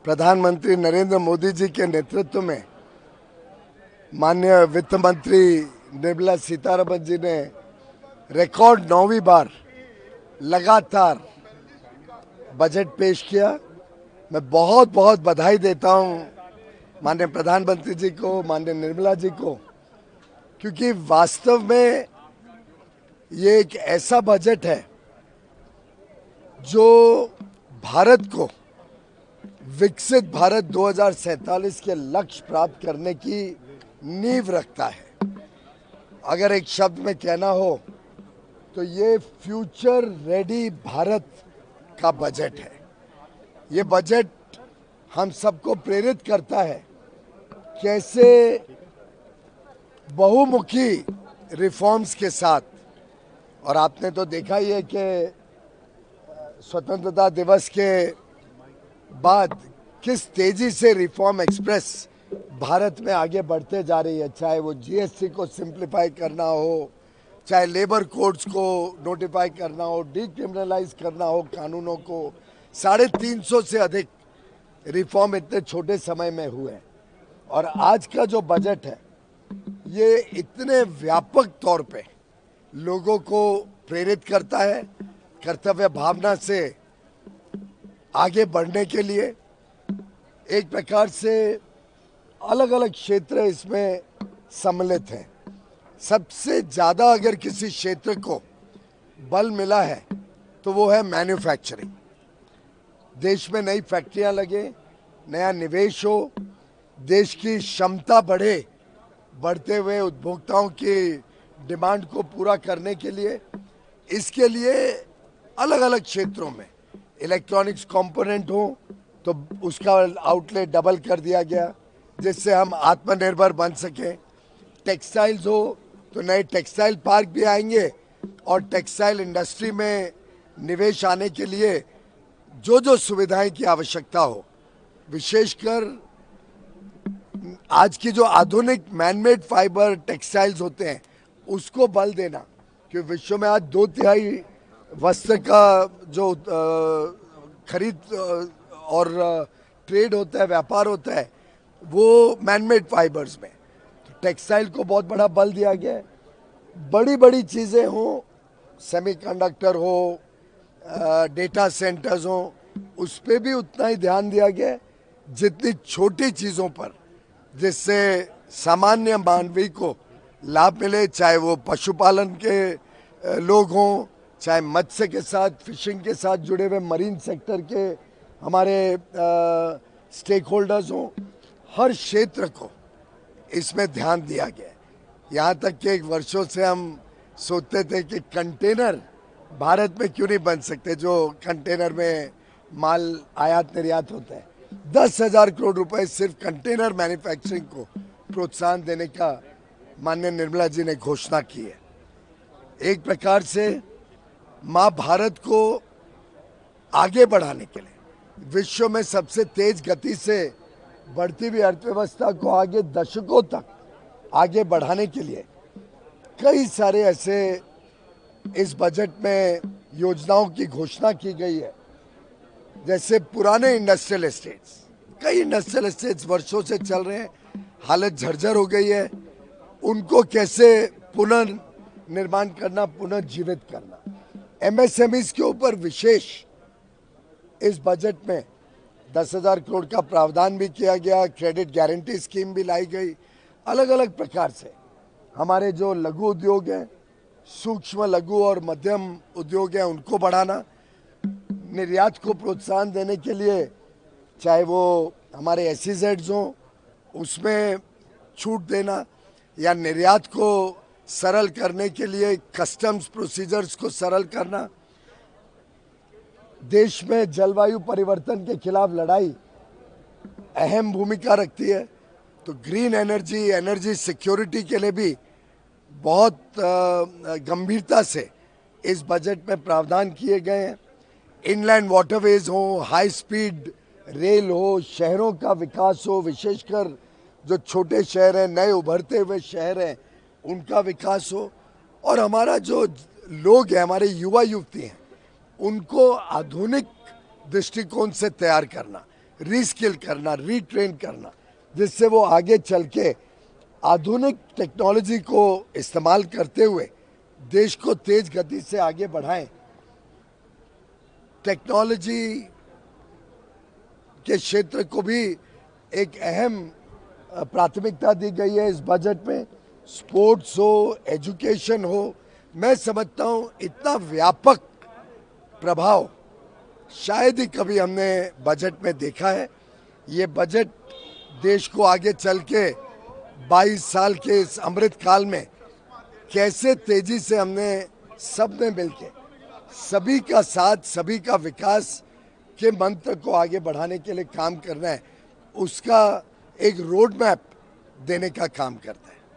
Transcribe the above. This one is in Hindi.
प्रधानमंत्री नरेंद्र मोदी जी के नेतृत्व में माननीय वित्त मंत्री निर्मला सीतारमण जी ने रिकॉर्ड 9वीं बार लगातार बजट पेश किया। मैं बहुत बहुत बधाई देता हूं माननीय प्रधानमंत्री जी को, माननीय निर्मला जी को, क्योंकि वास्तव में ये एक ऐसा बजट है जो भारत को विकसित भारत 2047 के लक्ष्य प्राप्त करने की नींव रखता है। अगर एक शब्द में कहना हो तो ये फ्यूचर रेडी भारत का बजट है। ये बजट हम सबको प्रेरित करता है कैसे बहुमुखी रिफॉर्म्स के साथ, और आपने तो देखा ही है कि स्वतंत्रता दिवस के बाद किस तेजी से रिफॉर्म एक्सप्रेस भारत में आगे बढ़ते जा रही है। चाहे वो जीएसटी को सिंप्लीफाई करना हो, चाहे लेबर कोड्स को नोटिफाई करना हो, डीक्रिमिनलाइज करना हो कानूनों को। 350 से अधिक रिफॉर्म इतने छोटे समय में हुए हैं। और आज का जो बजट है ये इतने व्यापक तौर पे लोगों को प्रेरित करता है कर्तव्य भावना से आगे बढ़ने के लिए। एक प्रकार से अलग अलग क्षेत्र इसमें सम्मिलित हैं। सबसे ज़्यादा अगर किसी क्षेत्र को बल मिला है तो वो है मैन्युफैक्चरिंग। देश में नई फैक्ट्रियां लगे, नया निवेश हो, देश की क्षमता बढ़े, बढ़ते हुए उपभोक्ताओं की डिमांड को पूरा करने के लिए। इसके लिए अलग अलग क्षेत्रों में इलेक्ट्रॉनिक्स कंपोनेंट हो तो उसका आउटलेट डबल कर दिया गया जिससे हम आत्मनिर्भर बन सकें। टेक्सटाइल्स हो तो नए टेक्सटाइल पार्क भी आएंगे और टेक्सटाइल इंडस्ट्री में निवेश आने के लिए जो जो सुविधाएं की आवश्यकता हो, विशेषकर आज की जो आधुनिक मैनमेड फाइबर टेक्सटाइल्स होते हैं उसको बल देना। क्योंकि विश्व में आज 2/3 वस्त्र का जो खरीद और ट्रेड होता है, व्यापार होता है, वो मैनमेड फाइबर्स में। तो टेक्सटाइल को बहुत बड़ा बल दिया गया है। बड़ी बड़ी चीज़ें हों, सेमीकंडक्टर हो, डेटा सेंटर्स हो, उस पर भी उतना ही ध्यान दिया गया है जितनी छोटी चीज़ों पर जिससे सामान्य मानवीय को लाभ मिले। चाहे वो पशुपालन के लोग हों, चाहे मत्स्य के साथ, फिशिंग के साथ जुड़े हुए मरीन सेक्टर के हमारे स्टेक होल्डर्स हों, हर क्षेत्र को इसमें ध्यान दिया गया है। यहाँ तक कि एक वर्षों से हम सोचते थे कि कंटेनर भारत में क्यों नहीं बन सकते, जो कंटेनर में माल आयात निर्यात होता है। 10,000 करोड़ रुपए सिर्फ कंटेनर मैन्युफैक्चरिंग को प्रोत्साहन देने का माननीय निर्मला जी ने घोषणा की है। एक प्रकार से माँ भारत को आगे बढ़ाने के लिए विश्व में सबसे तेज गति से बढ़ती हुई अर्थव्यवस्था को आगे दशकों तक आगे बढ़ाने के लिए कई सारे ऐसे इस बजट में योजनाओं की घोषणा की गई है। जैसे पुराने इंडस्ट्रियल एस्टेट्स, कई इंडस्ट्रियल एस्टेट्स वर्षों से चल रहे हैं, हालत झरझर हो गई है, उनको कैसे पुनर्निर्माण करना, पुनर्जीवित करना। एमएसएमईज के ऊपर विशेष इस बजट में 10,000 करोड़ का प्रावधान भी किया गया। क्रेडिट गारंटी स्कीम भी लाई गई। अलग अलग प्रकार से हमारे जो लघु उद्योग हैं, सूक्ष्म लघु और मध्यम उद्योग हैं, उनको बढ़ाना, निर्यात को प्रोत्साहन देने के लिए, चाहे वो हमारे SEZs हों उसमें छूट देना, या निर्यात को सरल करने के लिए कस्टम्स प्रोसीजर्स को सरल करना। देश में जलवायु परिवर्तन के खिलाफ लड़ाई अहम भूमिका रखती है, तो ग्रीन एनर्जी, एनर्जी सिक्योरिटी के लिए भी बहुत गंभीरता से इस बजट में प्रावधान किए गए हैं। इनलैंड वाटरवेज हो, हाई स्पीड रेल हो, शहरों का विकास हो, विशेषकर जो छोटे शहर हैं, नए उभरते हुए शहर हैं, उनका विकास हो। और हमारा जो लोग हैं, हमारे युवा युवती हैं, उनको आधुनिक दृष्टिकोण से तैयार करना, रीस्किल करना, रीट्रेन करना, जिससे वो आगे चल के आधुनिक टेक्नोलॉजी को इस्तेमाल करते हुए देश को तेज गति से आगे बढ़ाएं। टेक्नोलॉजी के क्षेत्र को भी एक अहम प्राथमिकता दी गई है इस बजट में। स्पोर्ट्स हो, एजुकेशन हो, मैं समझता हूं इतना व्यापक प्रभाव शायद ही कभी हमने बजट में देखा है। ये बजट देश को आगे चल के 22 साल के इस अमृत काल में कैसे तेजी से हमने सब ने मिलके सभी का साथ, सभी का विकास के मंत्र को आगे बढ़ाने के लिए काम करना है, उसका एक रोड मैप देने का काम करता है।